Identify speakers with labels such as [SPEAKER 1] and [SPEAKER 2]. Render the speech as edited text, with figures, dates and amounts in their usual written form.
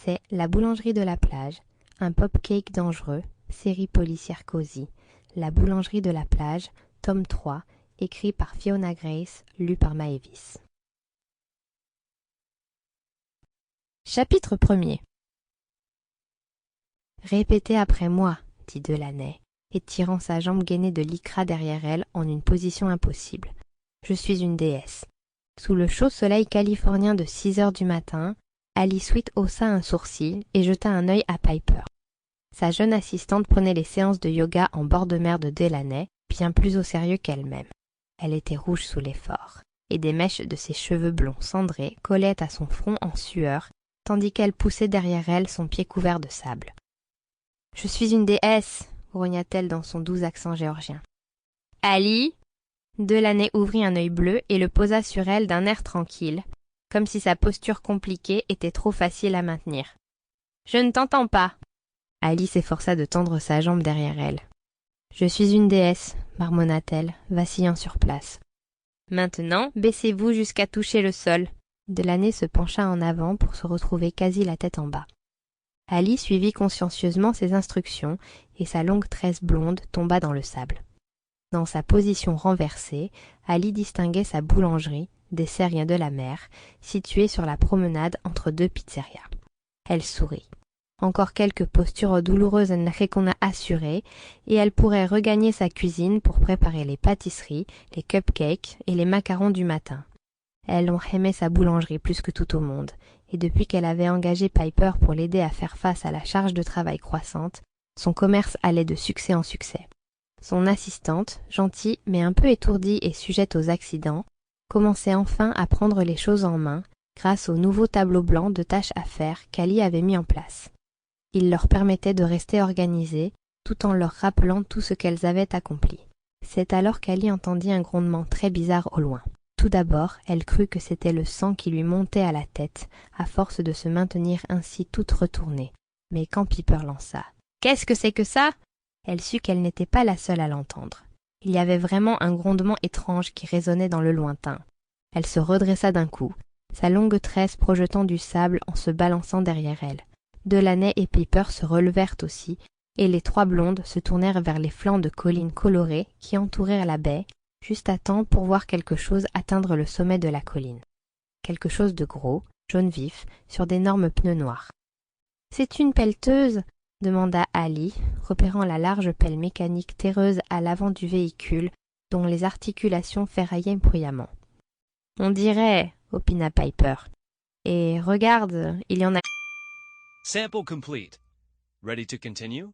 [SPEAKER 1] C'est La boulangerie de la plage, un pop-cake dangereux, série policière cosy. La boulangerie de la plage, tome 3, écrit par Fiona Grace, lu par Maëvis. Chapitre 1er. Répétez après moi, dit Delaney, étirant sa jambe gainée de lycra derrière elle en une position impossible. Je suis une déesse. Sous le chaud soleil californien de 6 heures du matin, Alice Sweet haussa un sourcil et jeta un œil à Piper. Sa jeune assistante prenait les séances de yoga en bord de mer de Delaney, bien plus au sérieux qu'elle-même. Elle était rouge sous l'effort, et des mèches de ses cheveux blonds cendrés collaient à son front en sueur, tandis qu'elle poussait derrière elle son pied couvert de sable. « Je suis une déesse !» grogna-t-elle dans son doux accent géorgien. « Ali !» Delaney ouvrit un œil bleu et le posa sur elle d'un air tranquille, comme si sa posture compliquée était trop facile à maintenir. « Je ne t'entends pas !» Ali s'efforça de tendre sa jambe derrière elle. « Je suis une déesse, » marmonna-t-elle, vacillant sur place. « Maintenant, baissez-vous jusqu'à toucher le sol. » Delaney se pencha en avant pour se retrouver quasi la tête en bas. Ali suivit consciencieusement ses instructions et sa longue tresse blonde tomba dans le sable. Dans sa position renversée, Ali distinguait sa boulangerie, des Terriens de la mer, située sur la promenade entre deux pizzerias. Elle sourit. Encore quelques postures douloureuses qu'on a assurées, et elle pourrait regagner sa cuisine pour préparer les pâtisseries, les cupcakes et les macarons du matin. Elle aimait sa boulangerie plus que tout au monde, et depuis qu'elle avait engagé Piper pour l'aider à faire face à la charge de travail croissante, son commerce allait de succès en succès. Son assistante, gentille mais un peu étourdie et sujette aux accidents, commençait enfin à prendre les choses en main grâce au nouveau tableau blanc de tâches à faire qu'Ali avait mis en place. Il leur permettait de rester organisées tout en leur rappelant tout ce qu'elles avaient accompli. C'est alors qu'Ali entendit un grondement très bizarre au loin. Tout d'abord, elle crut que c'était le sang qui lui montait à la tête, à force de se maintenir ainsi toute retournée. Mais quand Piper lança « Qu'est-ce que c'est que ça ?» elle sut qu'elle n'était pas la seule à l'entendre. Il y avait vraiment un grondement étrange qui résonnait dans le lointain. Elle se redressa d'un coup, sa longue tresse projetant du sable en se balançant derrière elle. Delaney et Piper se relevèrent aussi, et les trois blondes se tournèrent vers les flancs de collines colorées qui entourèrent la baie, juste à temps pour voir quelque chose atteindre le sommet de la colline. Quelque chose de gros, jaune vif, sur d'énormes pneus noirs. « C'est une pelleteuse !» demanda Ali, repérant la large pelle mécanique terreuse à l'avant du véhicule, dont les articulations ferraillaient bruyamment. « On dirait, » opina Piper. « Et regarde, il y en a... »
[SPEAKER 2] Sample complete. Ready to continue?